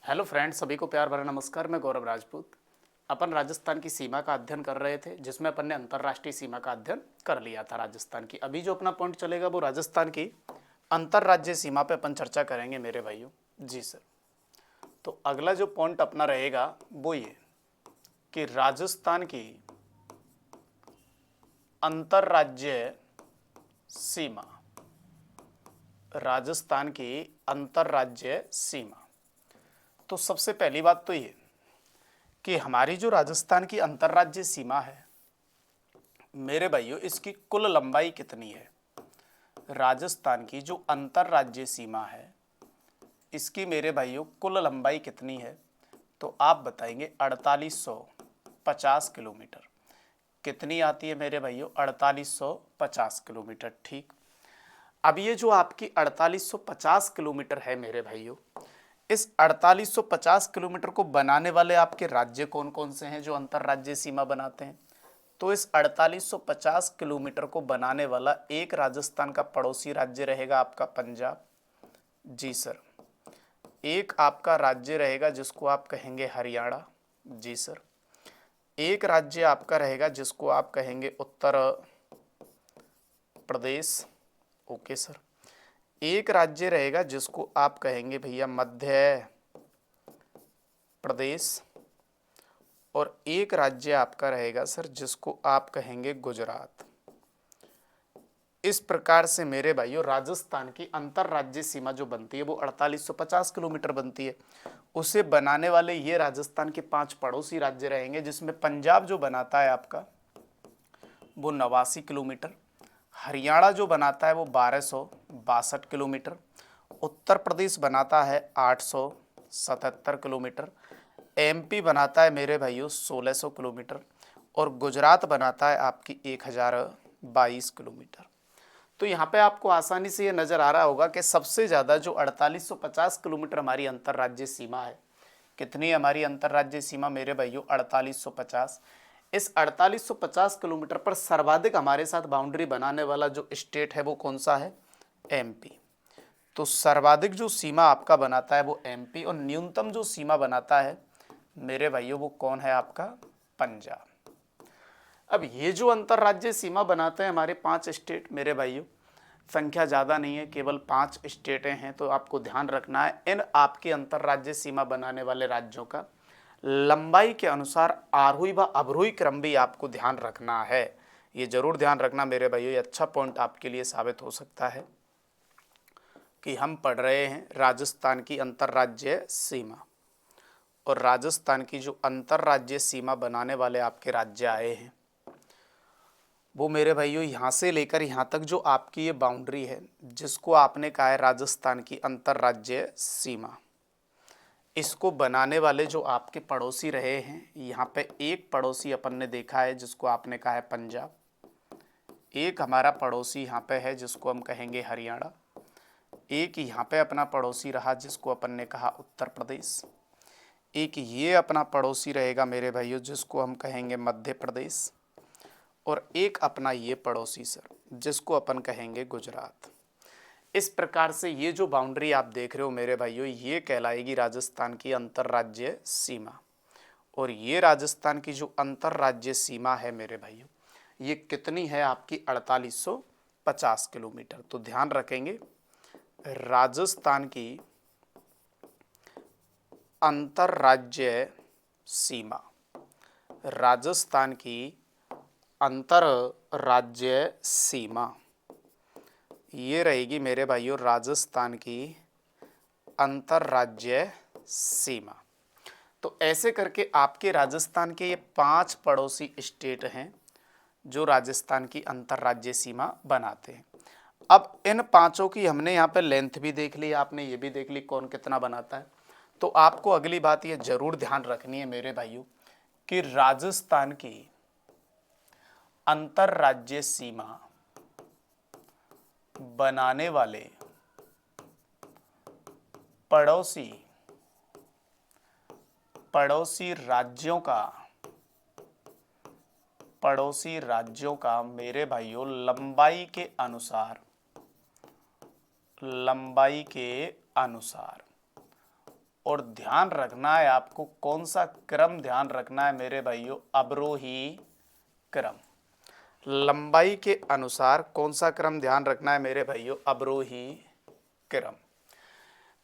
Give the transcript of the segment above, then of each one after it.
Hello friends, सभी को प्यार भरा नमस्कार। मैं गौरव राजपूत। अपन राजस्थान की सीमा का अध्ययन कर रहे थे, जिसमें अपन ने अंतर्राष्ट्रीय सीमा का अध्ययन कर लिया था राजस्थान की। अभी जो अपना पॉइंट चलेगा वो राजस्थान की अंतर्राज्यीय सीमा पे अपन चर्चा करेंगे मेरे भाइयों। जी सर। तो अगला जो पॉइंट अपना रहेगा वो ये कि राजस्थान की अंतर्राज्यीय सीमा, राजस्थान की अंतर्राज्यीय सीमा। तो सबसे पहली बात तो ये कि हमारी जो राजस्थान की अंतर्राज्यीय सीमा है मेरे भाइयों, इसकी कुल लंबाई कितनी है। राजस्थान की जो अंतर्राज्यीय सीमा है इसकी मेरे भाइयों कुल लंबाई कितनी है, तो आप बताएंगे 4850 किलोमीटर। कितनी आती है मेरे भाइयों? 4850 किलोमीटर। ठीक। अब ये जो आपकी 4850 किलोमीटर है मेरे भाइयों, इस 4850 किलोमीटर को बनाने वाले आपके राज्य कौन कौन से हैं जो अंतर्राज्यीय सीमा बनाते हैं? तो इस 4850 किलोमीटर को बनाने वाला एक राजस्थान का पड़ोसी राज्य रहेगा आपका पंजाब। जी सर। एक आपका राज्य रहेगा जिसको आप कहेंगे हरियाणा। जी सर। एक राज्य आपका रहेगा जिसको आप कहेंगे उत्तर प्रदेश। Okay sir. एक राज्य रहेगा जिसको आप कहेंगे भैया मध्य प्रदेश। और एक राज्य आपका रहेगा सर जिसको आप कहेंगे गुजरात। इस प्रकार से मेरे भाइयों राजस्थान की अंतर्राज्यीय सीमा जो बनती है वो 4850 किलोमीटर बनती है। उसे बनाने वाले ये राजस्थान के 5 पड़ोसी राज्य रहेंगे, जिसमें पंजाब जो बनाता है आपका वो 89 किलोमीटर, हरियाणा जो बनाता है वो 1262 किलोमीटर, उत्तर प्रदेश बनाता है 877 किलोमीटर, एमपी बनाता है मेरे भाइयों 1600 किलोमीटर और गुजरात बनाता है आपकी 1022 किलोमीटर। तो यहाँ पे आपको आसानी से ये नज़र आ रहा होगा कि सबसे ज़्यादा जो 4850 किलोमीटर हमारी अंतर्राज्यीय सीमा है, कितनी हमारी अंतर्राज्यीय सीमा मेरे भाइयों? 4850। इस 4850 किलोमीटर पर सर्वाधिक हमारे साथ बाउंड्री बनाने वाला जो स्टेट है वो कौन सा है? एमपी। तो सर्वाधिक जो सीमा आपका बनाता है वो एमपी और न्यूनतम जो सीमा बनाता है मेरे भाइयों वो कौन है? आपका पंजाब। अब ये जो अंतर्राज्यीय सीमा बनाते हैं हमारे 5 स्टेट मेरे भाइयों, संख्या ज़्यादा नहीं है, केवल 5 स्टेटें हैं। तो आपको ध्यान रखना है इन आपकी अंतर्राज्यीय सीमा बनाने वाले राज्यों का लंबाई के अनुसार आरोही व अवरोही क्रम भी आपको ध्यान रखना है। ये जरूर ध्यान रखना मेरे भाइयों, ये अच्छा पॉइंट आपके लिए साबित हो सकता है कि हम पढ़ रहे हैं राजस्थान की अंतर्राज्यीय सीमा। और राजस्थान की जो अंतर्राज्यीय सीमा बनाने वाले आपके राज्य आए हैं वो मेरे भाइयों यहाँ से लेकर यहाँ तक जो आपकी ये बाउंड्री है जिसको आपने कहा है राजस्थान की अंतर्राज्यीय सीमा, इसको बनाने वाले जो आपके पड़ोसी रहे हैं, यहाँ पे एक पड़ोसी अपन ने देखा है जिसको आपने कहा है पंजाब, एक हमारा पड़ोसी यहाँ पे है जिसको हम कहेंगे हरियाणा, एक यहाँ पे अपना पड़ोसी रहा जिसको अपन ने कहा उत्तर प्रदेश, एक ये अपना पड़ोसी रहेगा मेरे भाइयों जिसको हम कहेंगे मध्य प्रदेश, और एक अपना ये पड़ोसी सर जिसको अपन कहेंगे गुजरात। इस प्रकार से ये जो बाउंड्री आप देख रहे हो मेरे भाइयों ये कहलाएगी राजस्थान की अंतर्राज्यीय सीमा। और ये राजस्थान की जो अंतर्राज्यीय सीमा है मेरे भाइयों ये कितनी है? आपकी 4850 किलोमीटर। तो ध्यान रखेंगे राजस्थान की अंतर्राज्यीय सीमा, राजस्थान की अंतर्राज्यीय सीमा ये रहेगी मेरे भाइयों राजस्थान की अंतर्राज्यीय सीमा। तो ऐसे करके आपके राजस्थान के ये 5 पड़ोसी स्टेट हैं जो राजस्थान की अंतर्राज्यीय सीमा बनाते हैं। अब इन पांचों की हमने यहाँ पे लेंथ भी देख ली, आपने ये भी देख ली कौन कितना बनाता है। तो आपको अगली बात ये जरूर ध्यान रखनी है मेरे भाइयों कि राजस्थान की अंतर्राज्यीय सीमा बनाने वाले पड़ोसी पड़ोसी राज्यों का मेरे भाइयों लंबाई के अनुसार और ध्यान रखना है आपको, कौन सा क्रम ध्यान रखना है मेरे भाइयों, अवरोही क्रम। लंबाई के अनुसार कौन सा क्रम ध्यान रखना है मेरे भाइयों, अवरोही क्रम।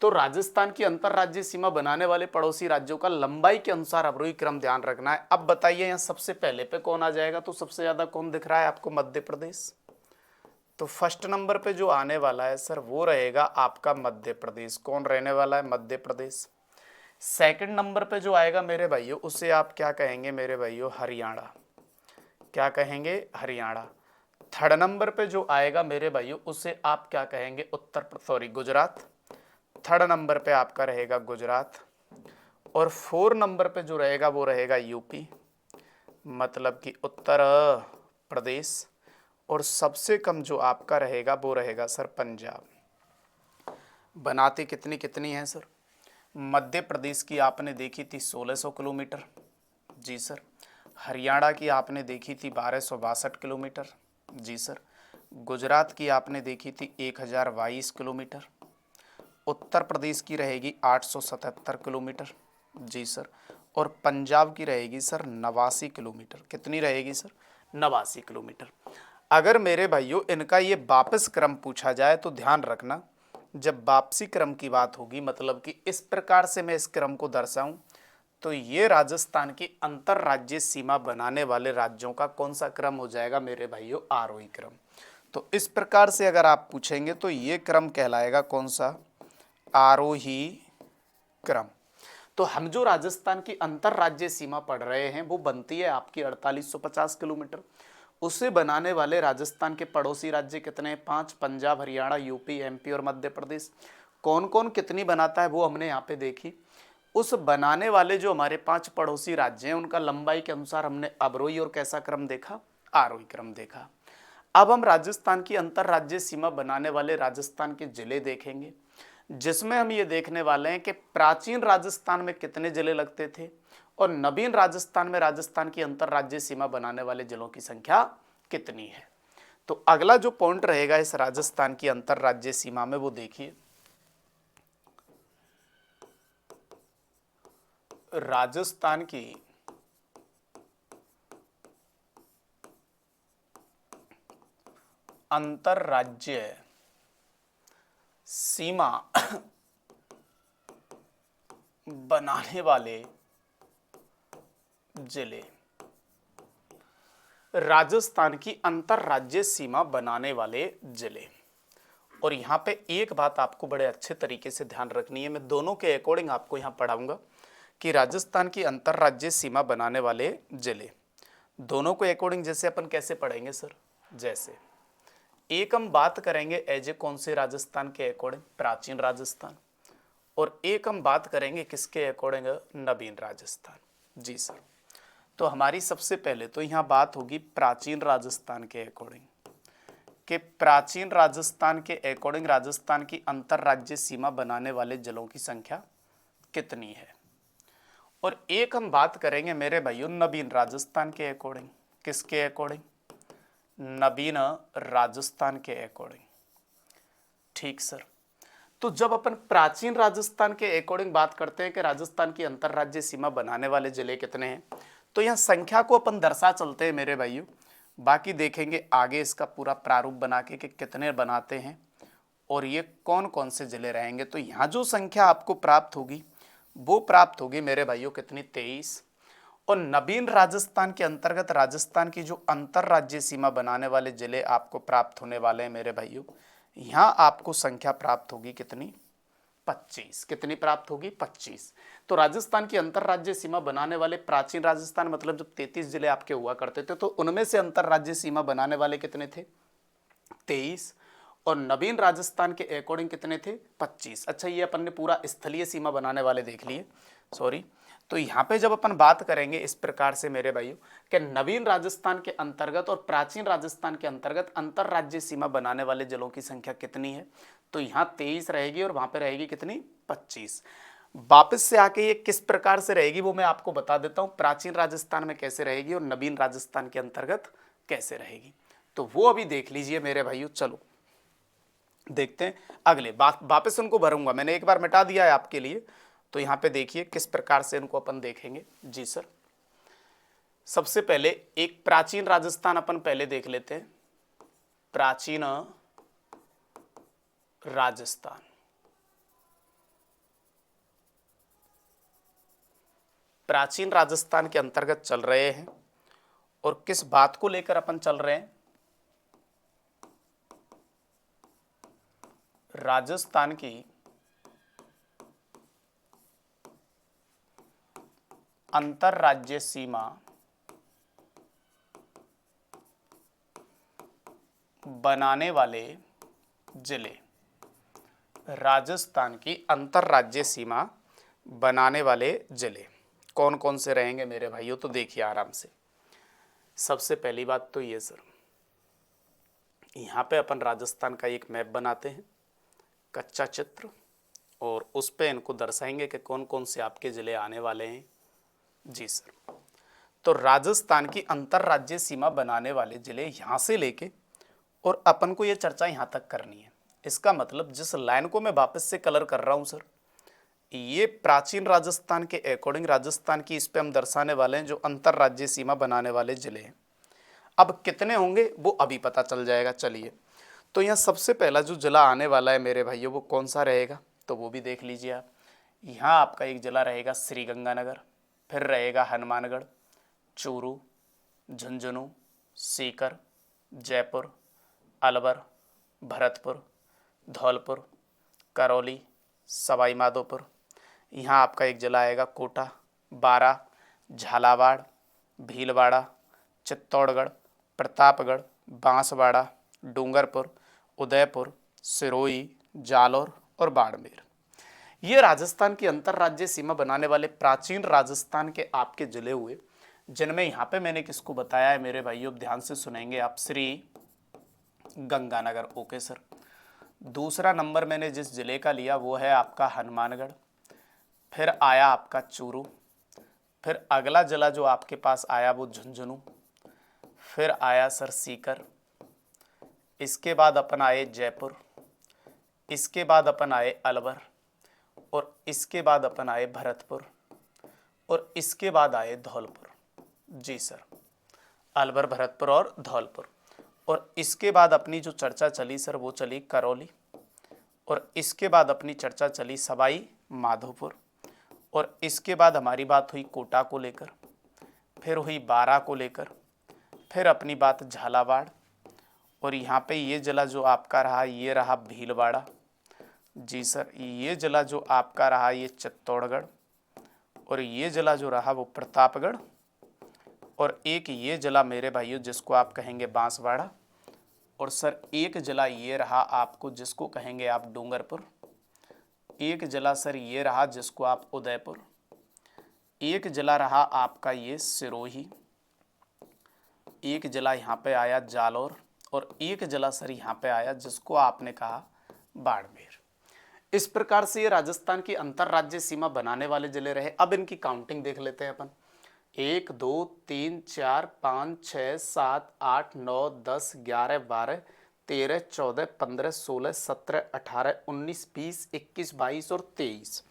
तो राजस्थान की अंतरराज्यीय सीमा बनाने वाले पड़ोसी राज्यों का लंबाई के अनुसार अवरोही क्रम ध्यान रखना है। अब बताइए यहाँ सबसे पहले पे कौन आ जाएगा, तो सबसे ज्यादा कौन दिख रहा है आपको, मध्य प्रदेश। तो फर्स्ट नंबर पे जो आने वाला है सर वो रहेगा आपका मध्य प्रदेश। कौन रहने वाला है, मध्य प्रदेश। सेकंड नंबर पे जो आएगा मेरे भाइयों उसे आप क्या कहेंगे मेरे भाइयों, हरियाणा। क्या कहेंगे, हरियाणा। थर्ड नंबर पे जो आएगा मेरे भाइयों उसे आप क्या कहेंगे, गुजरात। थर्ड नंबर पे आपका रहेगा गुजरात। और फोर नंबर पे जो रहेगा वो रहेगा यूपी, मतलब कि उत्तर प्रदेश। और सबसे कम जो आपका रहेगा वो रहेगा सर पंजाब। बनाते कितनी कितनी है सर, मध्य प्रदेश की आपने देखी थी 1600 किलोमीटर, जी सर। हरियाणा की आपने देखी थी 1262 किलोमीटर, जी सर। गुजरात की आपने देखी थी 1022 किलोमीटर। उत्तर प्रदेश की रहेगी 877 किलोमीटर, जी सर। और पंजाब की रहेगी सर 89 किलोमीटर। कितनी रहेगी सर, 89 किलोमीटर। अगर मेरे भाइयों इनका ये वापस क्रम पूछा जाए तो ध्यान रखना, जब वापसी क्रम की बात होगी, मतलब कि इस प्रकार से मैं इस क्रम को दर्शाऊं, तो ये राजस्थान की अंतरराज्यीय सीमा बनाने वाले राज्यों का कौन सा क्रम हो जाएगा मेरे भाइयों, आरोही क्रम। तो इस प्रकार से अगर आप पूछेंगे तो ये क्रम कहलाएगा कौन सा, आरोही क्रम। तो हम जो राजस्थान की अंतरराज्यीय सीमा पढ़ रहे हैं वो बनती है आपकी 4850 किलोमीटर। उसे बनाने वाले राजस्थान के पड़ोसी राज्य कितने हैं, 5, पंजाब, हरियाणा, यूपी, एमपी और मध्य प्रदेश। कौन कौन कितनी बनाता है वो हमने यहाँ पे देखी। उस बनाने वाले जो हमारे 5 पड़ोसी राज्य हैं उनका लंबाई के अनुसार हमने अवरोही और कैसा क्रम देखा, आरोही क्रम देखा। अब हम राजस्थान की अंतरराज्यीय सीमा बनाने वाले राजस्थान के जिले देखेंगे, जिसमें हम ये देखने वाले हैं कि प्राचीन राजस्थान में कितने जिले लगते थे और नवीन राजस्थान में राजस्थान की अंतरराज्यीय सीमा बनाने वाले जिलों की संख्या कितनी है। तो अगला जो पॉइंट रहेगा इस राजस्थान की अंतरराज्यीय सीमा में वो देखिए, राजस्थान की अंतरराज्यीय सीमा बनाने वाले जिले। राजस्थान की अंतरराज्यीय सीमा बनाने वाले जिले। और यहां पे एक बात आपको बड़े अच्छे तरीके से ध्यान रखनी है, मैं दोनों के अकॉर्डिंग आपको यहां पढ़ाऊंगा कि राजस्थान की अंतरराज्यीय सीमा बनाने वाले जिले दोनों को अकॉर्डिंग जैसे अपन कैसे पढ़ेंगे सर, जैसे एक हम बात करेंगे एज ए कौन से राजस्थान के अकॉर्डिंग, प्राचीन राजस्थान। और एक हम बात करेंगे किसके अकॉर्डिंग, नवीन राजस्थान, जी सर। तो हमारी सबसे पहले तो यहाँ बात होगी प्राचीन राजस्थान के अकॉर्डिंग, कि प्राचीन राजस्थान के अकॉर्डिंग राजस्थान की अंतरराज्यीय सीमा बनाने वाले जिलों की संख्या कितनी है। और एक हम बात करेंगे मेरे भाइयों नवीन राजस्थान के अकॉर्डिंग, किसके अकॉर्डिंग, नवीन राजस्थान के अकॉर्डिंग, ठीक सर। तो जब अपन प्राचीन राजस्थान के अकॉर्डिंग बात करते हैं कि राजस्थान की अंतरराज्यीय सीमा बनाने वाले जिले कितने हैं, तो यहाँ संख्या को अपन दर्शा चलते हैं मेरे भाइयों, बाकी देखेंगे आगे इसका पूरा प्रारूप बना के कि कितने बनाते हैं और ये कौन कौन से जिले रहेंगे। तो यहाँ जो संख्या आपको प्राप्त होगी वो प्राप्त होगी मेरे भाइयों कितनी, 23। और नवीन राजस्थान के अंतर्गत राजस्थान की जो अंतरराज्यीय सीमा बनाने वाले जिले आपको प्राप्त होने वाले हैं मेरे भाइयों, यहाँ आपको संख्या प्राप्त होगी कितनी, 25। कितनी प्राप्त होगी, 25। तो राजस्थान की अंतरराज्यीय सीमा बनाने वाले प्राचीन राजस्थान मतलब जब 33 जिले आपके हुआ करते थे तो उनमें से अंतरराज्यीय सीमा बनाने वाले कितने थे, 23। और नवीन राजस्थान के अकॉर्डिंग कितने थे, 25। अच्छा ये अपन ने पूरा स्थलीय सीमा बनाने वाले देख लिए, सॉरी। तो यहाँ पे जब अपन बात करेंगे इस प्रकार से मेरे भाइयों कि नवीन राजस्थान के अंतर्गत और प्राचीन राजस्थान के अंतर्गत अंतरराज्यीय सीमा बनाने वाले जिलों की संख्या कितनी है, तो यहाँ 23 रहेगी और वहां पे रहेगी कितनी, 25। वापस से आके ये किस प्रकार से रहेगी वो मैं आपको बता देता हूँ, प्राचीन राजस्थान में कैसे रहेगी और नवीन राजस्थान के अंतर्गत कैसे रहेगी, तो वो अभी देख लीजिए मेरे भाइयों। चलो देखते हैं अगले, वापस उनको भरूंगा, मैंने एक बार मिटा दिया है आपके लिए, तो यहाँ पे देखिए किस प्रकार से इनको अपन देखेंगे। जी सर, सबसे पहले एक प्राचीन राजस्थान अपन पहले देख लेते हैं। प्राचीन राजस्थान, प्राचीन राजस्थान के अंतर्गत चल रहे हैं और किस बात को लेकर अपन चल रहे हैं? राजस्थान की अंतरराज्य सीमा बनाने वाले जिले। राजस्थान की अंतरराज्य सीमा बनाने वाले जिले कौन कौन से रहेंगे मेरे भाइयों? तो देखिए आराम से। सबसे पहली बात तो ये सर, यहाँ पे अपन राजस्थान का एक मैप बनाते हैं, कच्चा चित्र, और उस पे इनको दर्शाएंगे कि कौन कौन से आपके ज़िले आने वाले हैं। जी सर, तो राजस्थान की अंतरराज्य सीमा बनाने वाले ज़िले यहाँ से लेके और अपन को ये चर्चा यहाँ तक करनी है। इसका मतलब जिस लाइन को मैं वापस से कलर कर रहा हूँ सर, ये प्राचीन राजस्थान के अकॉर्डिंग राजस्थान की इस पे हम दर्शाने वाले हैं जो अंतरराज्य सीमा बनाने वाले ज़िले हैं। अब कितने होंगे वो अभी पता चल जाएगा। चलिए, तो यहाँ सबसे पहला जो जिला आने वाला है मेरे भाइयों वो कौन सा रहेगा? तो वो भी देख लीजिए आप। यहाँ आपका एक जिला रहेगा श्रीगंगानगर, फिर रहेगा हनुमानगढ़, चूरू, झुंझुनू, सीकर, जयपुर, अलवर, भरतपुर, धौलपुर, करौली, सवाई माधोपुर। यहाँ आपका एक जिला आएगा कोटा, बारा, झालावाड़, भीलवाड़ा, चित्तौड़गढ़, प्रतापगढ़, बांसवाड़ा, डूंगरपुर, उदयपुर, सिरोही, जालौर और बाड़मेर। ये राजस्थान की अंतरराज्य सीमा बनाने वाले प्राचीन राजस्थान के आपके जिले हुए, जिनमें यहाँ पे मैंने किसको बताया है मेरे भाइयों? ध्यान से सुनेंगे आप। श्री गंगानगर। Okay sir. दूसरा नंबर मैंने जिस जिले का लिया वो है आपका हनुमानगढ़, फिर आया आपका चूरू, फिर अगला जिला जो आपके पास आया वो झुंझुनू, फिर आया सर सीकर, इसके बाद अपन आए जयपुर, इसके बाद अपन आए अलवर, और इसके बाद अपन आए भरतपुर, और इसके बाद आए धौलपुर। जी सर, अलवर, भरतपुर और धौलपुर। और इसके बाद अपनी जो चर्चा चली सर वो चली करौली, और इसके बाद अपनी चर्चा चली सवाई माधोपुर, और इसके बाद हमारी बात हुई कोटा को लेकर, फिर हुई बारा को लेकर, फिर अपनी बात झालावाड़, और यहाँ पे ये जिला जो आपका रहा ये रहा भीलवाड़ा। जी सर, ये जिला जो आपका रहा ये चित्तौड़गढ़, और ये जिला जो रहा वो प्रतापगढ़, और एक ये जिला मेरे भाइयों जिसको आप कहेंगे बांसवाड़ा, और सर एक जिला ये रहा आपको जिसको कहेंगे आप डूंगरपुर, एक जिला सर ये रहा जिसको आप उदयपुर, एक जिला रहा आपका ये सिरोही, एक जिला यहाँ पे आया जालौर, और एक जिला सर यहाँ पे आया जिसको आपने कहा बाड़मेर। इस प्रकार से ये राजस्थान की अंतरराज्य सीमा बनाने वाले जिले रहे। अब इनकी काउंटिंग देख लेते हैं अपन। 1 2 3 4 5 6 7 8 9 10 11 12 13 14 15 16 17 18 19 20 21 22 और 23।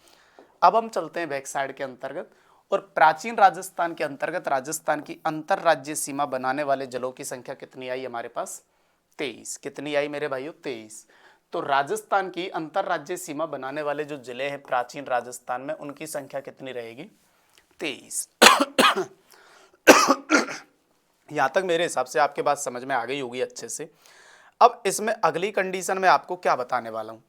अब हम चलते हैं बैक साइड के अंतर्गत, और प्राचीन राजस्थान के अंतर्गत राजस्थान की अंतरराज्य सीमा बनाने वाले जिलों की संख्या कितनी आई हमारे पास? 23। कितनी आई मेरे भाइयों? 23। तो राजस्थान की अंतरराज्य सीमा बनाने वाले जो जिले हैं प्राचीन राजस्थान में उनकी संख्या कितनी रहेगी? 23। यहां तक मेरे हिसाब से आपके बात समझ में आ गई होगी अच्छे से। अब इसमें अगली कंडीशन में आपको क्या बताने वाला हूं।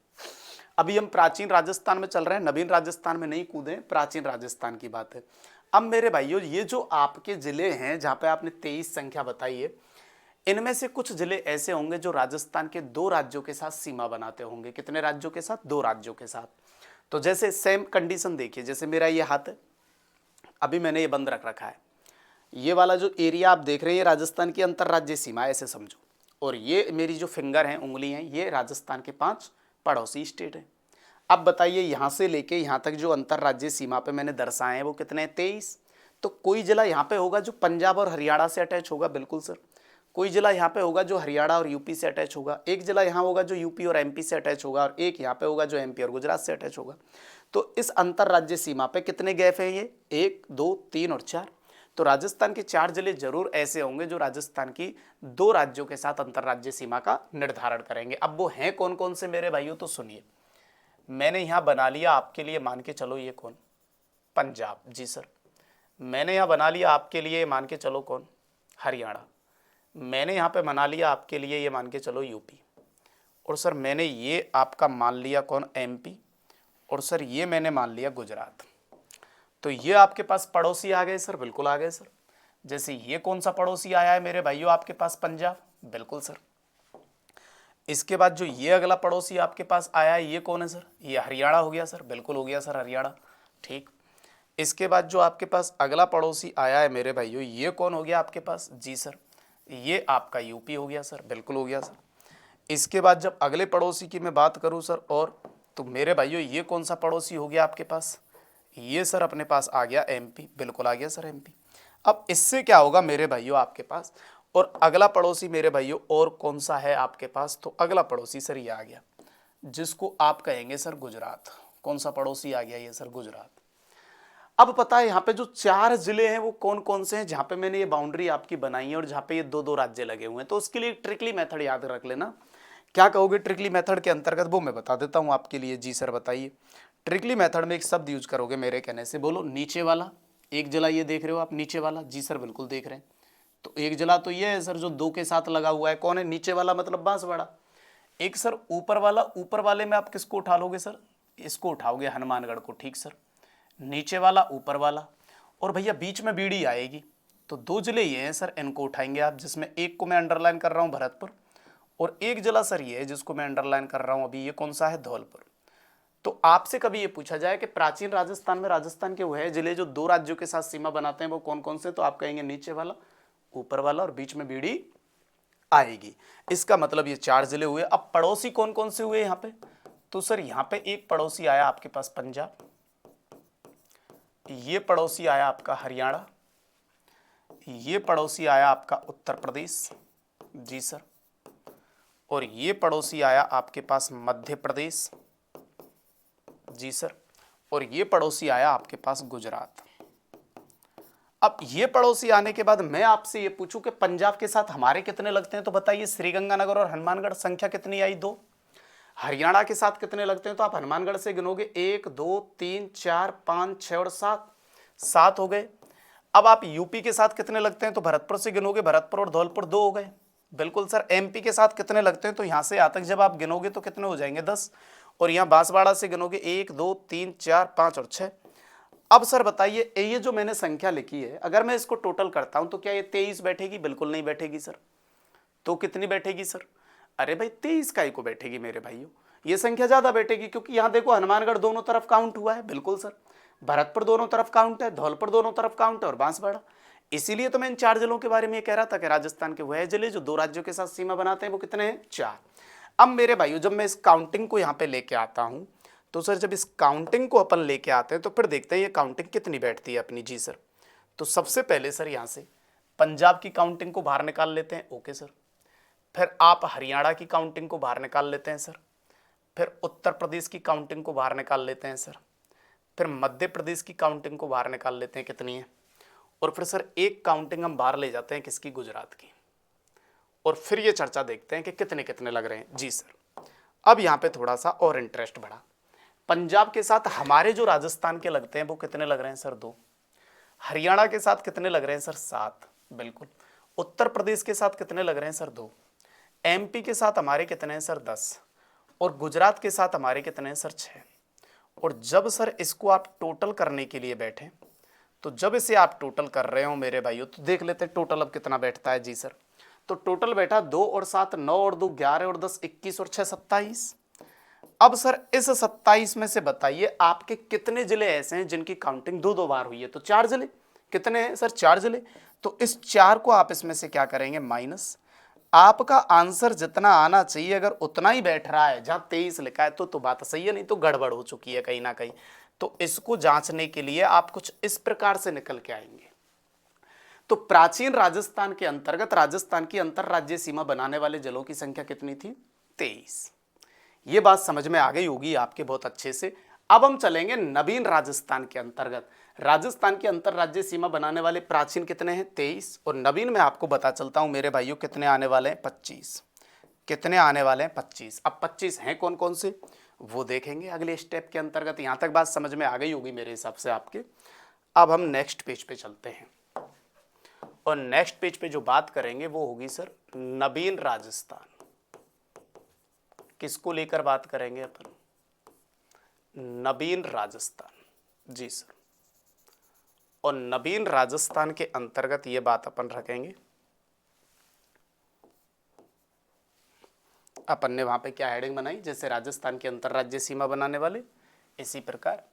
अभी हम प्राचीन राजस्थान में चल रहे हैं, नवीन राजस्थान में नहीं कूदे, प्राचीन राजस्थान की बात है। अब मेरे भाइयों ये जो आपके जिले हैं जहां पे आपने 23 संख्या बताई है, इनमें से कुछ जिले ऐसे होंगे जो राजस्थान के 2 राज्यों के साथ सीमा बनाते होंगे। कितने राज्यों के साथ? 2 राज्यों के साथ। तो जैसे सेम कंडीशन देखिए, जैसे मेरा ये हाथ है, अभी मैंने ये बंद रख रखा है, ये वाला जो एरिया आप देख रहे हैं ये राजस्थान की अंतरराज्य सीमा ऐसे समझो, और ये मेरी जो फिंगर हैं, उंगली हैं, ये राजस्थान के 5 पड़ोसी स्टेट हैं। अब बताइए यहाँ से लेके यहाँ तक जो अंतरराज्य सीमा पे मैंने दर्शाए हैं वो कितने हैं? 23। तो कोई जिला यहाँ पे होगा जो पंजाब और हरियाणा से अटैच होगा, बिल्कुल सर। कोई जिला यहाँ पे होगा जो हरियाणा और यूपी से अटैच होगा, एक जिला यहाँ होगा जो यूपी और एमपी से अटैच होगा, और एक यहाँ पे होगा जो एमपी और गुजरात से अटैच होगा। तो इस अंतर राज्य सीमा पे कितने गैप है ये, 1 2 3 और 4। तो राजस्थान के 4 जिले जरूर ऐसे होंगे जो राजस्थान की 2 राज्यों के साथ अंतर राज्य सीमा का निर्धारण करेंगे। अब वो हैं कौन कौन से मेरे भाइयों, तो सुनिए, मैंने यहां बना लिया आपके लिए, मान के चलो ये कौन, पंजाब, जी सर। मैंने यहां बना लिया आपके लिए, मान के चलो कौन, हरियाणा। मैंने यहां पे बना लिया आपके लिए ये मान के चलो यूपी। और सर मैंने ये आपका मान लिया कौन, एमपी। और सर ये मैंने मान लिया गुजरात। तो ये आपके पास पड़ोसी आ गए सर, बिल्कुल आ गए सर। जैसे ये कौन सा पड़ोसी आया है मेरे भाइयों आपके पास, पंजाब, बिल्कुल सर। इसके बाद जो ये अगला पड़ोसी आपके पास आया है ये कौन है सर, ये हरियाणा हो गया सर, बिल्कुल हो गया सर हरियाणा, ठीक। इसके बाद जो आपके पास अगला पड़ोसी आया है मेरे भाइयों ये कौन हो गया आपके पास, जी सर, ये आपका यूपी हो गया सर, बिल्कुल हो गया सर। इसके बाद जब अगले पड़ोसी की मैं बात करूं सर, और तो मेरे भाइयों ये कौन सा पड़ोसी हो गया आपके पास, ये सर अपने पास आ गया एमपी, बिल्कुल आ गया सर एमपी। अब इससे क्या होगा मेरे भाइयों आपके पास, और अगला पड़ोसी मेरे भाइयों और कौन सा है आपके पास, तो अगला पड़ोसी सर ये आ गया जिसको आप कहेंगे सर गुजरात। कौन सा पड़ोसी आ गया ये सर, गुजरात। अब पता है यहाँ पे जो 4 जिले हैं वो कौन कौन से हैं जहां पे मैंने ये बाउंड्री आपकी बनाई है और जहां पे ये 2-2 राज्य लगे हुए हैं। तो उसके लिए ट्रिकली मेथड याद रख लेना। क्या कहोगे ट्रिकली मेथड के अंतर्गत, वो मैं बता देता हूं आपके लिए। जी सर बताइए। ट्रिकली मेथड में एक शब्द यूज करोगे मेरे कहने से, बोलो नीचे वाला। एक जिला ये देख रहे हो आप, नीचे वाला, जी सर बिल्कुल देख रहे हैं। तो एक जिला तो ये है सर जो 2 के साथ लगा हुआ है, कौन है, नीचे वाला मतलब बांसवाड़ा। एक सर ऊपर वाला, ऊपर वाले में आप किसको उठा लोगे सर, इसको उठाओगे हनुमानगढ़ को, ठीक सर। नीचे वाला, ऊपर वाला, और भैया बीच में बीड़ी आएगी। तो 2 जिले ये हैं सर, इनको उठाएंगे आप, जिसमें एक को मैं अंडरलाइन कर रहा हूं भरतपुर, और एक जिला सर ये है जिसको मैं अंडरलाइन कर रहा हूं अभी, ये कौन सा है, धौलपुर। तो आपसे कभी ये पूछा जाए कि प्राचीन राजस्थान में राजस्थान के वह जिले जो 2 राज्यों के साथ सीमा बनाते हैं वो कौन कौन से, तो आप कहेंगे नीचे वाला, ऊपर वाला, और बीच में बीड़ी आएगी। इसका मतलब ये 4 जिले हुए। अब पड़ोसी कौन कौन से हुए यहाँ पे, तो सर यहाँ पे एक पड़ोसी आया आपके पास पंजाब, ये पड़ोसी आया आपका हरियाणा, ये पड़ोसी आया आपका उत्तर प्रदेश, जी सर, और ये पड़ोसी आया आपके पास मध्य प्रदेश, जी सर, और ये पड़ोसी आया आपके पास गुजरात। अब ये पड़ोसी आने के बाद मैं आपसे ये पूछूं कि पंजाब के साथ हमारे कितने लगते हैं, तो बताइए श्रीगंगानगर और हनुमानगढ़, संख्या कितनी आई, 2। हरियाणा के साथ कितने लगते हैं, तो आप हनुमानगढ़ से गिनोगे 1 2 3 4 5 6 और 7, 7 हो गए। अब आप यूपी के साथ कितने लगते हैं, तो भरतपुर से गिनोगे, भरतपुर और धौलपुर 2 हो गए, बिल्कुल सर। एमपी के साथ कितने लगते हैं, तो यहां से यहां तक जब आप गिनोगे तो कितने हो जाएंगे, 10। और यहाँ बांसवाड़ा से गिनोगे 1 2 3 4 5 और 6। अब सर बताइए ये जो मैंने संख्या लिखी है अगर मैं इसको टोटल करता हूं तो क्या ये 23 बैठेगी, बिल्कुल नहीं बैठेगी सर। तो कितनी बैठेगी सर, अरे भाई 23 का ही को बैठेगी मेरे भाइयों, ये संख्या ज्यादा बैठेगी, क्योंकि यहां देखो हनुमानगढ़ दोनों तरफ काउंट हुआ है, बिल्कुल सर। भरतपुर दोनों तरफ काउंट है, धौलपुर दोनों तरफ काउंट है, और बांसवाड़ा। इसीलिए तो मैं इन 4 जिलों के बारे में ये कह रहा था कि राजस्थान के वह जिले जो 2 राज्यों के साथ सीमा बनाते हैं वो कितने हैं, 4। अब मेरे भाइयों जब मैं इस काउंटिंग को यहाँ पे लेके आता हूँ, तो सर जब इस काउंटिंग को अपन लेके आते हैं तो फिर देखते हैं ये काउंटिंग कितनी बैठती है अपनी, जी सर। तो सबसे पहले सर यहाँ से पंजाब की काउंटिंग को बाहर निकाल लेते हैं, ओके सर। फिर आप हरियाणा की काउंटिंग को बाहर निकाल लेते हैं सर। फिर उत्तर प्रदेश की काउंटिंग को बाहर निकाल लेते हैं सर। फिर मध्य प्रदेश की काउंटिंग को बाहर निकाल लेते हैं कितनी है। और फिर सर एक काउंटिंग हम बाहर ले जाते हैं किसकी, गुजरात की। और फिर ये चर्चा देखते हैं कि कितने कितने लग रहे हैं, जी सर। अब यहाँ पे थोड़ा सा और इंटरेस्ट बढ़ा। पंजाब के साथ हमारे जो राजस्थान के लगते हैं वो कितने लग रहे हैं सर, 2। हरियाणा के साथ कितने लग रहे हैं सर, 7, बिल्कुल। उत्तर प्रदेश के साथ कितने लग रहे हैं सर, 2। एमपी के साथ हमारे कितने हैं सर, 10। और गुजरात के साथ हमारे कितने हैं सर, 6। और जब सर इसको आप टोटल करने के लिए बैठे, तो जब इसे आप टोटल कर रहे हो मेरे भाइयों तो देख लेते हैं टोटल अब कितना बैठता है, जी सर। तो टोटल बैठा 2 और 7 9 और 2 11 और 10 21 और 6 27। अब सर इस 27 में से बताइए आपके कितने जिले ऐसे हैं जिनकी काउंटिंग 2-2 बार हुई है, तो 4 जिले। कितने हैं सर, 4 जिले। तो इस 4 को आप इसमें से क्या करेंगे, माइनस। आपका आंसर जितना आना चाहिए अगर उतना ही बैठ रहा है, जहां 23 लिखा है तो बात सही है, नहीं तो गड़बड़ हो चुकी है कहीं ना कहीं। तो इसको जांचने के लिए आप कुछ इस प्रकार से निकल के आएंगे। तो प्राचीन राजस्थान के अंतर्गत राजस्थान की अंतरराज्यीय सीमा बनाने वाले जिलों की संख्या कितनी थी, 23। ये बात समझ में आ गई होगी आपके बहुत अच्छे से। अब हम चलेंगे नवीन राजस्थान के अंतर्गत। राजस्थान की अंतर राज्य सीमा बनाने वाले प्राचीन कितने हैं? 23। और नवीन में आपको बता चलता हूं मेरे भाइयों कितने आने वाले हैं? 25। कितने आने वाले हैं? 25। अब 25 हैं कौन कौन से, वो देखेंगे अगले स्टेप के अंतर्गत। यहां तक बात समझ में आ गई होगी मेरे हिसाब से आपके। अब हम नेक्स्ट पेज पे चलते हैं, और नेक्स्ट पेज पे जो बात करेंगे वो होगी सर नवीन राजस्थान। किसको लेकर बात करेंगे अपन? नवीन राजस्थान, जी सर। और नवीन राजस्थान के अंतर्गत ये बात अपन रखेंगे, अपन ने वहां पे क्या हेडिंग बनाई, जैसे राजस्थान की अंतरराज्य सीमा बनाने वाले, इसी प्रकार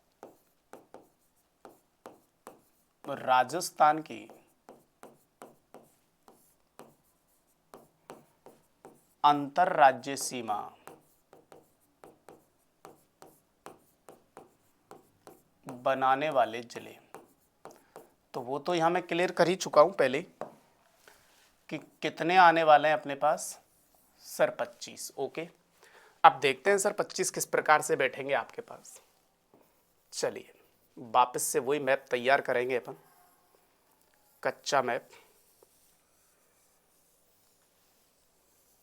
राजस्थान की अंतरराज्य सीमा बनाने वाले जिले। तो वो तो यहां मैं क्लियर कर ही चुका हूं पहले कि कितने आने वाले हैं अपने पास सर? 25। ओके, अब देखते हैं सर 25 किस प्रकार से बैठेंगे आपके पास। चलिए वापस से वही मैप तैयार करेंगे अपन, कच्चा मैप।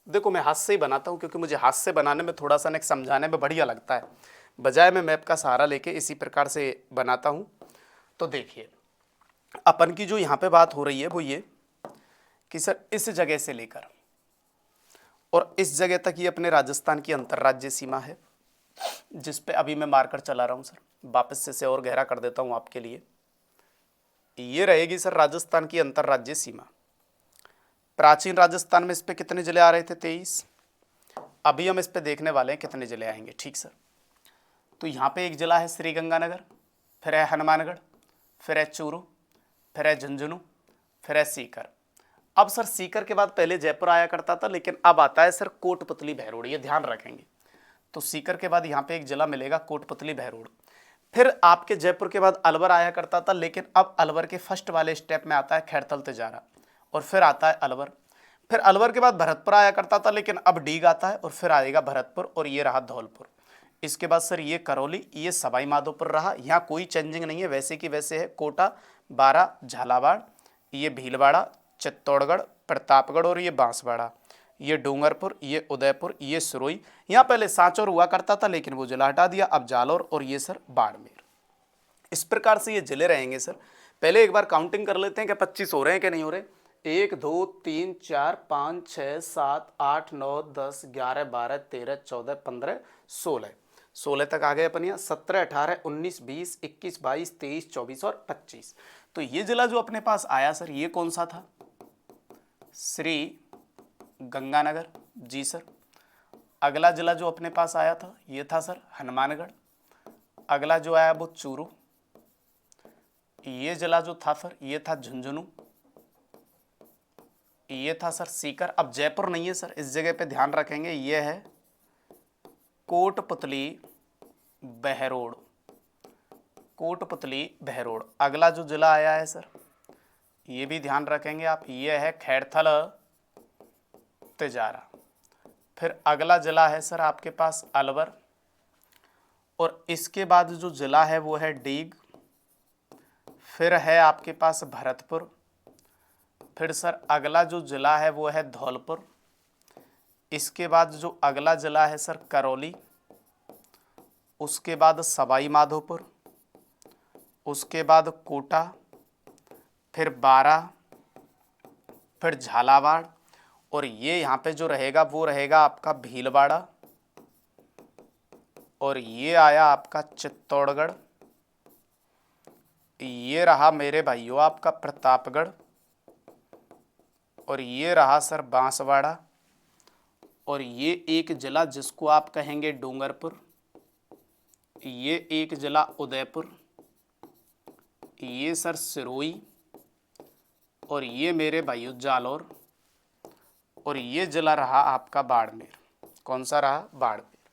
देखो मैं हाथ से ही बनाता हूं क्योंकि मुझे हाथ से बनाने में थोड़ा सा समझाने में बढ़िया लगता है, बजाय मैं मैप का सहारा लेके इसी प्रकार से बनाता हूं। तो देखिए अपन की जो यहाँ पे बात हो रही है वो ये कि सर इस जगह से लेकर और इस जगह तक ये अपने राजस्थान की अंतरराज्य सीमा है, जिस पे अभी मैं मार्कर चला रहा हूँ सर। वापस से इसे और गहरा कर देता हूँ आपके लिए। ये रहेगी सर राजस्थान की अंतरराज्य सीमा। प्राचीन राजस्थान में इस पे कितने जिले आ रहे थे? 23। अभी हम इस पे देखने वाले हैं कितने जिले आएंगे। ठीक सर, तो यहाँ पे एक जिला है श्रीगंगानगर, फिर है हनुमानगढ़, फिर है चूरू, फिर है झुंझुनू, फिर है सीकर। अब सर सीकर के बाद पहले जयपुर आया करता था, लेकिन अब आता है सर कोटपुतली बहरोड, ये ध्यान रखेंगे। तो सीकर के बाद यहाँ पे एक जिला मिलेगा कोटपुतली बहरोड। फिर आपके जयपुर के बाद अलवर आया करता था, लेकिन अब अलवर के फर्स्ट वाले स्टेप में आता है खैरथल तिजारा, और फिर आता है अलवर। फिर अलवर के बाद भरतपुर आया करता था, लेकिन अब डीग आता है, और फिर आएगा भरतपुर, और ये रहा धौलपुर। इसके बाद सर ये करौली, ये सवाई माधोपुर रहा। यहाँ कोई चेंजिंग नहीं है, वैसे की वैसे है। कोटा, बारा, झालावाड़, ये भीलवाड़ा, चित्तौड़गढ़, प्रतापगढ़, और ये बांसवाड़ा, ये डूंगरपुर, ये उदयपुर, ये सुरोई। यहाँ पहले सांचौर हुआ करता था, लेकिन वो जिला हटा दिया, अब जालौर, और ये सर बाड़मेर। इस प्रकार से ये जिले रहेंगे सर। पहले एक बार काउंटिंग कर लेते हैं कि 25 हो रहे हैं कि नहीं हो रहे। 1 2 3 4 5 6 7 8 9 10 11 12 13 14 15 16 16 तक आ गए अपन। यहाँ 17 18 19 20 21 22 23 24 और 25। तो ये जिला जो अपने पास आया सर, ये कौन सा था? श्री गंगानगर, जी सर। अगला जिला जो अपने पास आया था ये था सर हनुमानगढ़। अगला जो आया वो चूरू। ये जिला जो था सर ये था झुंझुनू। ये था सर सीकर। अब जयपुर नहीं है सर, इस जगह पे ध्यान रखेंगे, ये है कोटपुतली बहरोड। कोटपुतली बहरोड। अगला जो जिला आया है सर ये भी ध्यान रखेंगे आप, ये है खैरथल तिजारा। फिर अगला जिला है सर आपके पास अलवर, और इसके बाद जो जिला है वो है डीग। फिर है आपके पास भरतपुर। फिर सर अगला जो जिला है वो है धौलपुर। इसके बाद जो अगला जिला है सर करौली। उसके बाद सवाई माधोपुर। उसके बाद कोटा, फिर बारा, फिर झालावाड़, और ये यहाँ पे जो रहेगा वो रहेगा आपका भीलवाड़ा, और ये आया आपका चित्तौड़गढ़। ये रहा मेरे भाइयों आपका प्रतापगढ़, और ये रहा सर बांसवाड़ा, और ये एक जिला जिसको आप कहेंगे डूंगरपुर। ये एक जिला उदयपुर। ये सर सिरोही, और ये मेरे भाइयों जालौर, और ये जिला रहा आपका बाड़मेर। कौन सा रहा? बाड़मेर।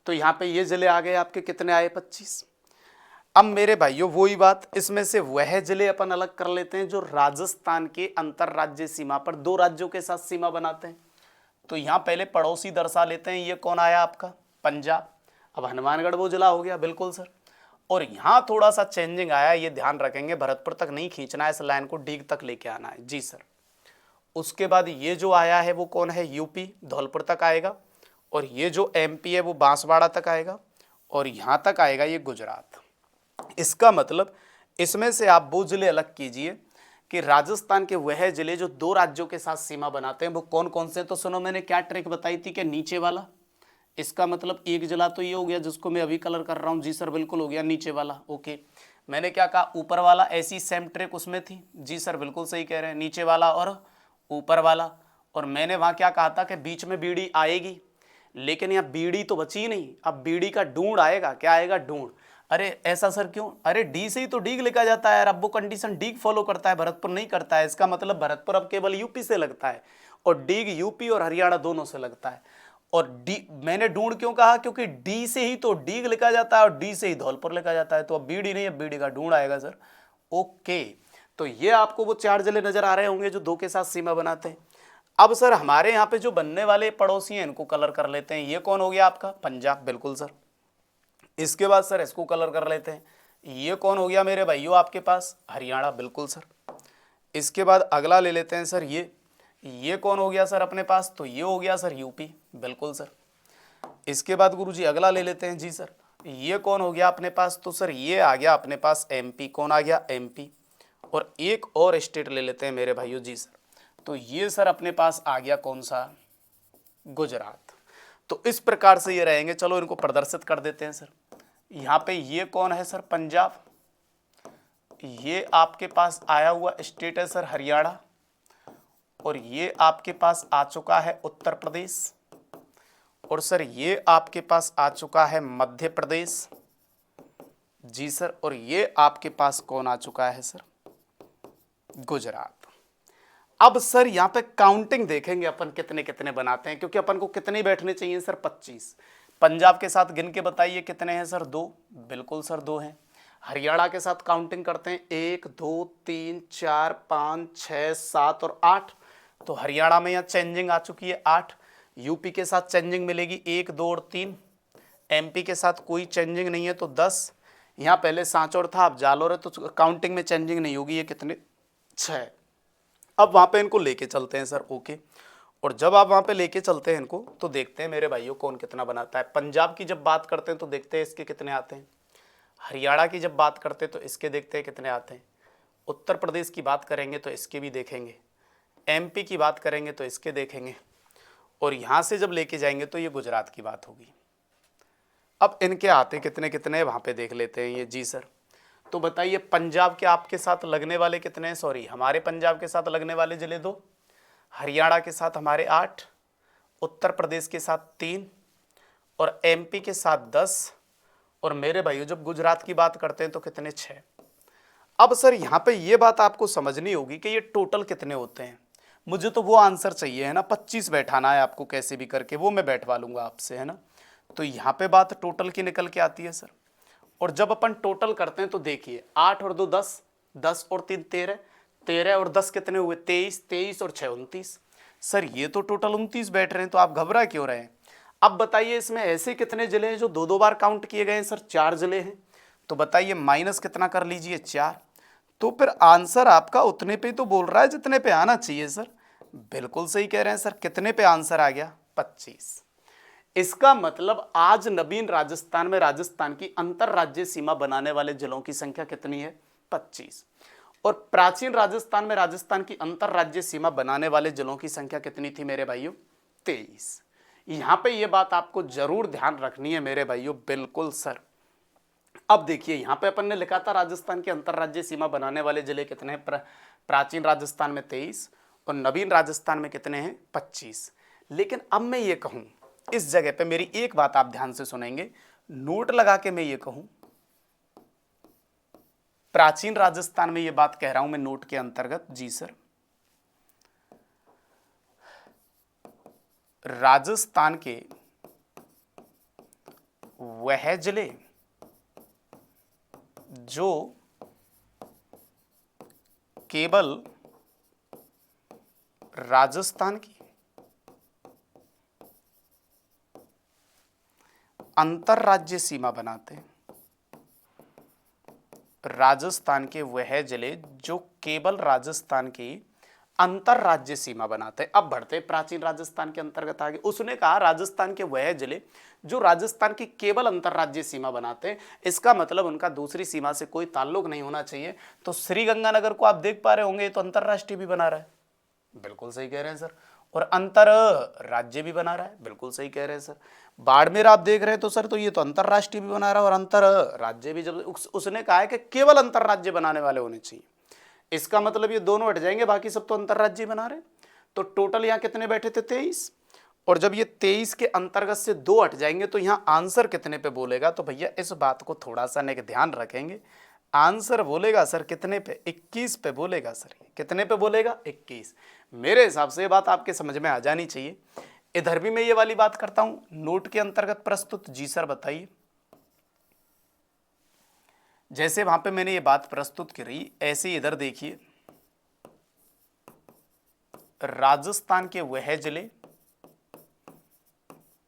तो यहाँ पे ये जिले आ गए आपके, कितने आए? 25। अब मेरे भाइयों वही बात, इसमें से वह जिले अपन अलग कर लेते हैं जो राजस्थान के अंतरराज्य सीमा पर दो राज्यों के साथ सीमा बनाते हैं। तो यहाँ पहले पड़ोसी दर्शा लेते हैं, ये कौन आया आपका? पंजाब। अब हनुमानगढ़ वो जिला हो गया, बिल्कुल सर। और यहाँ थोड़ा सा चेंजिंग आया, ये ध्यान रखेंगे, भरतपुर तक नहीं खींचना है, इस लाइन को डीग तक लेके आना है। जी सर। उसके बाद ये जो आया है वो कौन है, यूपी, धौलपुर तक आएगा। और ये जो एमपी है वो बांसवाड़ा तक आएगा। और यहाँ तक आएगा ये गुजरात। इसका मतलब इसमें से आप वो जिले अलग कीजिए कि राजस्थान के वह जिले जो दो राज्यों के साथ सीमा बनाते हैं वो कौन कौन से। तो सुनो, मैंने क्या ट्रिक बताई थी कि नीचे वाला, इसका मतलब एक जिला तो ये हो गया जिसको मैं अभी कलर कर रहा हूँ। जी सर, बिल्कुल हो गया, नीचे वाला। ओके, मैंने क्या कहा, ऊपर वाला, ऐसी सेम ट्रिक उसमें थी। जी सर, बिल्कुल सही कह रहे हैं, नीचे वाला और ऊपर वाला। और मैंने वहाँ क्या कहा था कि बीच में बीड़ी आएगी, लेकिन यहाँ बीड़ी तो बची नहीं, अब बीड़ी का ढूंढ आएगा। क्या आएगा, ढूंढ। अरे ऐसा सर क्यों, अरे डी से ही तो डीग लिखा जाता है, अब वो कंडीशन डीग फॉलो करता है, भरतपुर नहीं करता है। इसका मतलब भरतपुर अब केवल यूपी से लगता है और डीग यूपी और हरियाणा दोनों से लगता है। और डी मैंने ढूंढ क्यों कहा, क्योंकि डी से ही तो डीग लिखा जाता है और डी से ही धौलपुर लिखा जाता है। तो अब बीड़ी नहीं, अब बीड़ी का ढूंढ आएगा सर। ओके, तो ये आपको वो चार जिले नजर आ रहे होंगे जो दो के साथ सीमा बनाते हैं। अब सर हमारे यहाँ पे जो बनने वाले पड़ोसी हैं इनको कलर कर लेते हैं। ये कौन हो गया आपका, पंजाब, बिल्कुल सर। इसके बाद सर इसको कलर कर लेते हैं। ये कौन हो गया मेरे भाइयों आपके पास, हरियाणा, बिल्कुल सर। इसके बाद अगला ले लेते हैं सर, ये कौन हो गया सर अपने पास, तो ये हो गया सर यूपी, बिल्कुल सर। इसके बाद गुरुजी अगला ले लेते हैं। जी सर, ये कौन हो गया अपने पास, तो सर ये आ गया अपने पास एमपी। कौन आ गया, एमपी। और एक और स्टेट ले लेते हैं मेरे भाइयों। जी सर, तो ये सर अपने पास आ गया कौन सा, गुजरात। तो इस प्रकार से ये रहेंगे। चलो इनको प्रदर्शित कर देते हैं सर। यहाँ पे ये कौन है सर, पंजाब। ये आपके पास आया हुआ स्टेट है सर हरियाणा। और ये आपके पास आ चुका है उत्तर प्रदेश। और सर ये आपके पास आ चुका है मध्य प्रदेश। जी सर, और ये आपके पास कौन आ चुका है सर, गुजरात। अब सर यहाँ पे काउंटिंग देखेंगे अपन कितने कितने बनाते हैं, क्योंकि अपन को कितने बैठने चाहिए सर, 25। पंजाब के साथ गिन के बताइए कितने हैं सर, 2, बिल्कुल सर 2 हैं। हरियाणा के साथ काउंटिंग करते हैं, 1 2 3 4 5 6 7 और 8। तो हरियाणा में यहाँ चेंजिंग आ चुकी है 8। यूपी के साथ चेंजिंग मिलेगी 1 2 और 3। एमपी के साथ कोई चेंजिंग नहीं है तो 10। यहाँ पहले सांचौर था, अब जालोर है, तो काउंटिंग में चेंजिंग नहीं होगी। ये कितने, 6। अब वहाँ पे इनको लेके चलते हैं सर। ओके, और जब आप वहाँ पे लेके चलते हैं इनको तो देखते हैं मेरे भाइयों कौन कितना बनाता है। पंजाब की जब बात करते हैं तो देखते हैं इसके कितने आते हैं। हरियाणा की जब बात करते हैं तो इसके देखते हैं कितने आते हैं। उत्तर प्रदेश की बात करेंगे तो इसके भी देखेंगे। एमपी की बात करेंगे तो इसके देखेंगे। और यहाँ से जब लेके जाएंगे तो ये गुजरात की बात होगी। अब इनके आते कितने कितने वहाँ पे देख लेते हैं ये। जी सर, तो बताइए पंजाब के आपके साथ लगने वाले कितने हैं, सॉरी हमारे पंजाब के साथ लगने वाले जिले 2, हरियाणा के साथ हमारे 8, उत्तर प्रदेश के साथ 3 और एमपी के साथ 10। और मेरे भाइयों जब गुजरात की बात करते हैं तो कितने, 6। अब सर यहाँ पे ये बात आपको समझनी होगी कि ये टोटल कितने होते हैं। मुझे तो वो आंसर चाहिए है ना, 25 बैठाना है आपको कैसे भी करके, वो मैं बैठवा लूंगा आपसे, है ना। तो यहाँ पे बात टोटल की निकल के आती है सर। और जब अपन टोटल करते हैं तो देखिए 8 और 2 10, 10 और 3 13, 13 और 10 कितने हुए, 23, 23 और 6 29। सर ये तो टोटल 29 बैठ रहे हैं, तो आप घबरा क्यों रहे हैं। अब बताइए इसमें ऐसे कितने जिले हैं जो 2 बार काउंट किए गए हैं सर, 4 जिले हैं। तो बताइए माइनस कितना कर लीजिए, 4। तो फिर आंसर आपका उतने पे तो बोल रहा है जितने पे आना चाहिए सर। बिल्कुल सही कह रहे हैं सर, कितने पे आंसर आ गया, 25। इसका मतलब आज नवीन राजस्थान में राजस्थान की अंतर राज्य सीमा बनाने वाले जिलों की संख्या कितनी है, 25। और प्राचीन राजस्थान में राजस्थान की अंतर राज्य सीमा बनाने वाले जिलों की संख्या कितनी थी मेरे भाइयों, 23। यहां पे ये बात आपको जरूर ध्यान रखनी है मेरे भाइयों, बिल्कुल सर। अब देखिए यहां पे अपन ने लिखा था राजस्थान की अंतर राज्य सीमा बनाने वाले जिले कितने हैं, प्राचीन राजस्थान में 23 और नवीन राजस्थान में कितने हैं, 25। लेकिन अब मैं ये कहूं, इस जगह पे मेरी एक बात आप ध्यान से सुनेंगे, नोट लगा के मैं ये कहूं, प्राचीन राजस्थान में ये बात कह रहा हूं मैं नोट के अंतर्गत। जी सर, राजस्थान के वह जिले जो केवल राजस्थान की अंतरराज्य सीमा बनाते हैं। राजस्थान के वह जिले जो केवल राजस्थान की अंतरराज्य सीमा बनाते हैं। अब बढ़ते प्राचीन राजस्थान के अंतर्गत आगे। उसने कहा राजस्थान के वह जिले जो राजस्थान की केवल अंतरराज्य सीमा बनाते हैं, इसका मतलब उनका दूसरी सीमा से कोई ताल्लुक नहीं होना चाहिए। तो श्रीगंगानगर को आप देख पा रहे होंगे, ये तो अंतरराष्ट्रीय भी बना रहा है, बिल्कुल सही कह रहे हैं सर। और अंतर राज्य भी बना रहा है, बिल्कुल सही कह रहे हैं सर। बाड़मेर आप देख रहे हैं तो सर, तो ये तो अंतरराष्ट्रीय भी बना रहा है और अंतर राज्य भी। जब उसने कहा है कि केवल अंतरराज्य बनाने वाले होने चाहिए, इसका मतलब ये दोनों हट जाएंगे, बाकी सब तो अंतरराज्य बना रहे। तो टोटल यहाँ कितने बैठे थे? 23। और जब ये 23 के अंतर्गत से 2 हट जाएंगे तो यहाँ आंसर कितने पे बोलेगा? तो भैया इस बात को थोड़ा सा ध्यान रखेंगे। आंसर बोलेगा सर कितने पे? 21 पे बोलेगा सर। कितने पे बोलेगा? 21। मेरे हिसाब से ये बात आपके समझ में आ जानी चाहिए। इधर भी मैं ये वाली बात करता हूं, नोट के अंतर्गत प्रस्तुत। जी सर बताइए। जैसे वहां पे मैंने ये बात प्रस्तुत करी, ऐसे इधर देखिए, राजस्थान के वह जिले,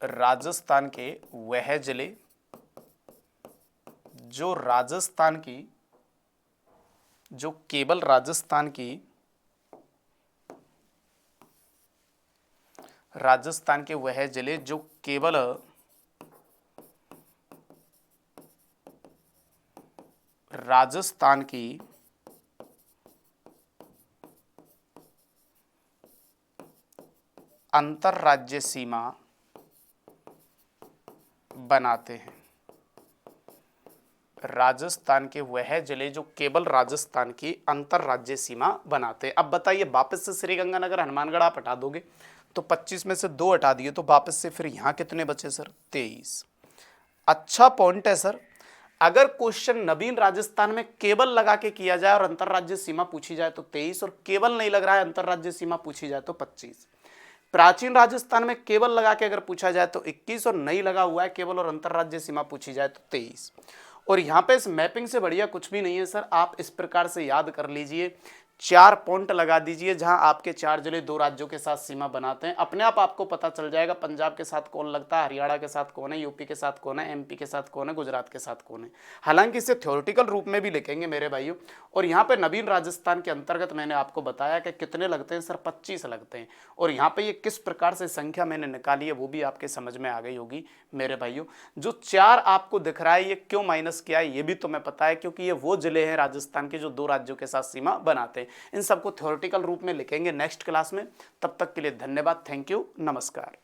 राजस्थान के वह जिले जो राजस्थान की, जो केवल राजस्थान की, राजस्थान के वह जिले जो केवल राजस्थान की अंतरराज्य सीमा बनाते हैं। राजस्थान के वह जिले जो केवल राजस्थान की अंतरराज्य सीमा बनाते हैं। अब बताइए, वापस से श्रीगंगानगर हनुमानगढ़ आप हटा दोगे तो 25 में से 2 हटा दिए तो वापस से फिर यहां कितने बचे सर? 23। अच्छा पॉइंट है सर। अगर क्वेश्चन नवीन राजस्थान में केवल लगा के किया जाए और अंतरराज्य सीमा पूछी जाए तो 23, और केवल नहीं लग रहा है अंतरराज्य सीमा पूछी जाए तो 25। प्राचीन राजस्थान में केवल लगा के अगर पूछा जाए तो 21, और नहीं लगा हुआ है केवल और अंतरराज्य सीमा पूछी जाए तो 23। और यहाँ पे इस मैपिंग से बढ़िया कुछ भी नहीं है सर। आप इस प्रकार से याद कर लीजिए, 4 पॉइंट लगा दीजिए जहां आपके 4 जिले 2 राज्यों के साथ सीमा बनाते हैं। अपने आप आपको पता चल जाएगा पंजाब के साथ कौन लगता है, हरियाणा के साथ कौन है, यूपी के साथ कौन है, एमपी के साथ कौन है, गुजरात के साथ कौन है। हालांकि इसे थ्योरेटिकल रूप में भी लिखेंगे मेरे भाइयों। और यहाँ पे नवीन राजस्थान के अंतर्गत मैंने आपको बताया कि कितने लगते हैं सर? 25 लगते हैं। और यहाँ पे ये किस प्रकार से संख्या मैंने निकाली है वो भी आपके समझ में आ गई होगी मेरे भाइयों। जो 4 आपको दिख रहा है ये क्यों माइनस किया है ये भी तुम्हें पता है, क्योंकि ये वो जिले हैं राजस्थान के जो 2 राज्यों के साथ सीमा बनाते हैं। इन सबको थ्योरेटिकल रूप में लिखेंगे नेक्स्ट क्लास में। तब तक के लिए धन्यवाद, थैंक यू, नमस्कार।